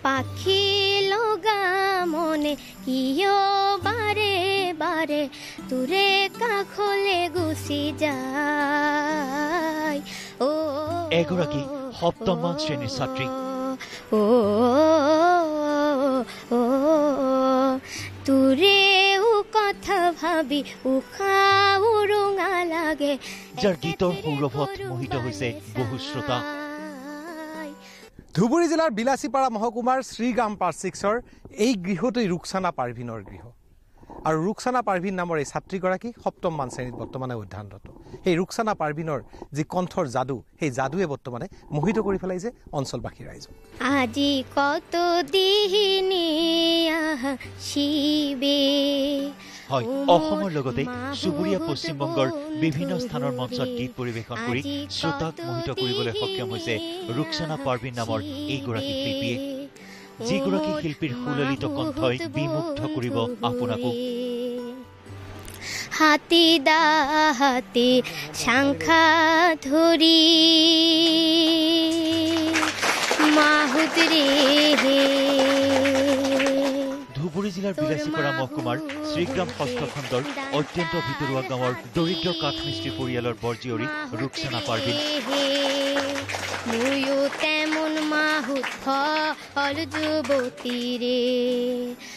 পাখি লগা মনে কিয় বাৰে বাৰে তোৰে কাষলে গুচি যায় ও এগৰাকী সপ্তমমান শ্ৰেণীৰ ছাত্ৰী তোৰেও কথা ভাবি উশাহ উৰুঙা লাগে যাৰ গীতৰ সৌৰভত মোহিত হৈছে বহু শ্ৰোতা ধুবুৰী জিলাৰ বিলাসীপাৰা মহকুমাৰ শ্ৰীগ্ৰাম পাৰ্ট 6ৰ এই গৃহটোই ৰুকসানা পাৰভিনৰ গৃহ আৰু ৰুকসানা পাৰভিন নামৰ এই ছাত্ৰীগৰাকী সপ্তমমান শ্ৰেণীত বৰ্তমানে অধ্যয়নৰত এই ৰুকসানা পাৰভিনৰ যি কণ্ঠৰ যাদু সেই যাদুৱে বৰ্তমানে মোহিত কৰি পেলাইছে অঞ্চলবাসী ৰাইজক আজি কত দিহিনী শিবে হয় অসমৰ লগতে চুবুৰীয়া পশ্চিমবংগৰ বিভিন্ন স্থানৰ মঞ্চত গীত পৰিৱেশন কৰি শ্ৰোতাক মোহিত কৰিবলৈ সক্ষম হৈছে ৰুকসানা পাৰভিন নামৰ এইগৰাকী শিল্পীয়ে যিগৰাকী শিল্পীৰ সুললিত কণ্ঠই বিমুগ্ধ কৰিব আপোনাকো হাতী দাহাতে শাংখা ধৰি মাহুতৰে ধুবুৰী জিলাৰ বিলাসীপাৰা মহকুমাৰ শ্ৰীগ্ৰাম ষষ্ঠ খণ্ডৰ অত্যন্ত ভিতৰুৱা গাঁৱৰ দৰিদ্ৰ কাঠমিস্ত্ৰী পৰিয়ালৰ বৰজীয়ৰী ৰুকসানা পাৰভিন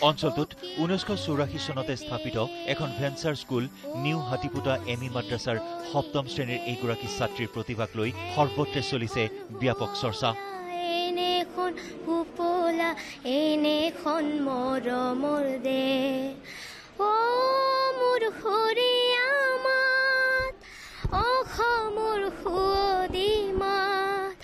অঞ্চলটোত 1984 চনতে স্থাপিত এখন ভেঞ্চাৰ স্কুল নিউ হাতীপুতা এমি মাদ্ৰাছাৰ সপ্তম শ্ৰেণীৰ এইগৰাকী ছাত্ৰীৰ প্ৰতিভাক লৈ সৰ্বত্ৰে চলিছে ব্যাপক চৰ্চা এনেখন মৰমৰ দে ও মোৰ হৰিয়া মাত অসমৰ সুৱদি মাত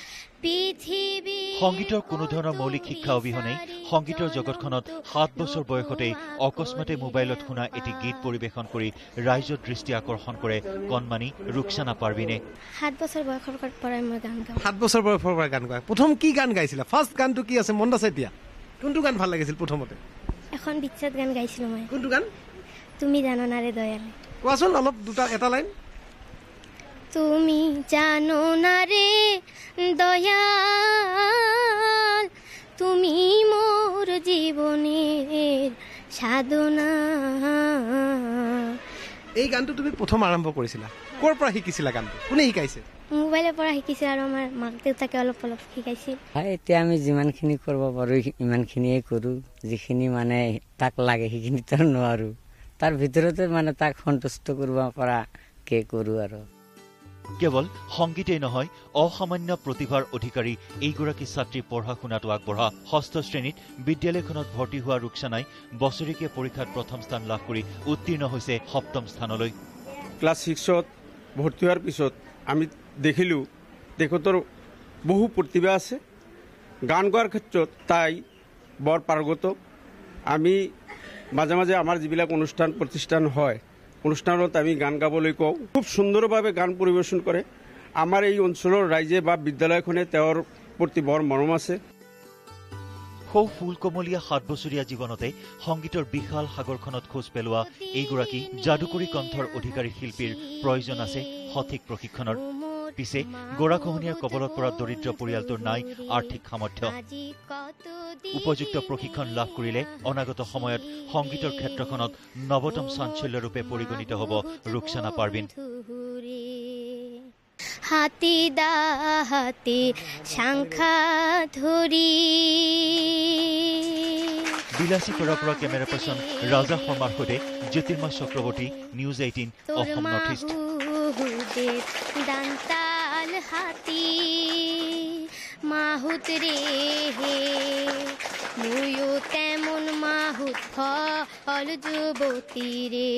পৃথিৱী সংগীতৰ কোনো ধৰণৰ মৌলিক শিক্ষা অবিহনে সংগীতৰ জগতখনত 7 বছৰ বয়সতেই অকস্মাতে মোবাইলত শুনা এটি গীত পৰিৱেশন কৰি ৰাইজৰ দৃষ্টি আকৰ্ষণ কৰে কণমানি ৰুকসানা পাৰভিনে 7 বছৰ বয়সৰ পৰাই মই গান গাওঁ 7 বছৰ বয়সৰ পৰা গান গায় প্ৰথম কি গান গাইছিলা ফাৰ্ষ্ট গানটো কি আছে মনত আছে এতিয়া কোনটো গান ভাল লাগিছিল প্ৰথমতে এখন বিচ্ছেদ গান গাইছিলো মই কোনটো গান তুমি জানো না ৰে দয়ালে কোৱাচোন অলপ দুটা এটা লাইন তুমি জানো না ৰে দয়াল তুমি মোৰ জীবনেৰ সাধনা এই গানটো তুমি প্ৰথম আৰম্ভ কৰিছিলা ক'ৰ পৰা শিকিছিলা গানটো কোনে শিকাইছে মোবাইলৰ পৰা শিকিছিল আৰু আমাৰ মাক দেউতাকে অলপ অলপ শিকাইছিল এতিয়া আমি যিমানখিনি কৰিব পাৰোঁ ইমানখিনিয়ে কৰোঁ যিখিনি মানে তাক লাগে সেইখিনি তাৰ নোৱাৰোঁ তাৰ ভিতৰতে মানে তাক সন্তুষ্ট কৰিব পৰাকে কৰোঁ আৰু কেৱল সংগীতেই নহয় অসামান্য প্ৰতিভাৰ অধিকাৰী এইগৰাকী ছাত্ৰী পঢ়া শুনাটো আগবঢ়া ষষ্ঠ শ্ৰেণীত বিদ্যালয়খনত ভৰ্তি হোৱা ৰুকসানাই বছৰেকীয়া পৰীক্ষাত প্ৰথম স্থান লাভ কৰি উত্তীৰ্ণ হৈছে সপ্তম স্থানলৈ ক্লাছ 6ত ভৰ্তি হোৱাৰ পিছত আমি দেখিলোঁ তেখেতৰ বহু প্ৰতিভা আছে গান গোৱাৰ ক্ষেত্ৰত তাই বৰ পাৰ্গত আমি মাজে মাজে আমাৰ যিবিলাক অনুষ্ঠান প্ৰতিষ্ঠান হয় অনুষ্ঠানত আমি গান গাবলৈ কওঁ খুব সুন্দৰভাৱে গান পৰিৱেশন কৰে আমাৰ এই অঞ্চলৰ ৰাইজে বা বিদ্যালয়খনে তেওঁৰ প্ৰতি বৰ মৰম আছে সৌ ফুলকমলীয়া 7 বছৰীয়া জীৱনতে সংগীতৰ বিশাল সাগৰখনত খোজ পেলোৱা এইগৰাকী যাদুকৰী কণ্ঠৰ অধিকাৰী শিল্পীৰ প্ৰয়োজন আছে সঠিক প্ৰশিক্ষণৰ পিছে গৰাখহনীয়াৰ কবলত পৰা দৰিদ্ৰ পৰিয়ালটোৰ নাই আৰ্থিক সামৰ্থ্য উপযুক্ত প্ৰশিক্ষণ লাভ কৰিলে অনাগত সময়ত সংগীতৰ ক্ষেত্ৰখনত নৱতম চাঞ্চল্যৰূপে পৰিগণিত হ'ব ৰুকসানা পাৰভিন হাতী দাহাতে শাংখা ধৰি বিলাসীপাৰাৰ পৰা কেমেৰা পাৰ্চন ৰাজা শৰ্মাৰ সৈতে Jyotirmoy Chakraborty news 18 Assam north east দান্তাল হাতী মাহুত ৰে মুয়ো তেমন মাহুত ফল যুবতী ৰে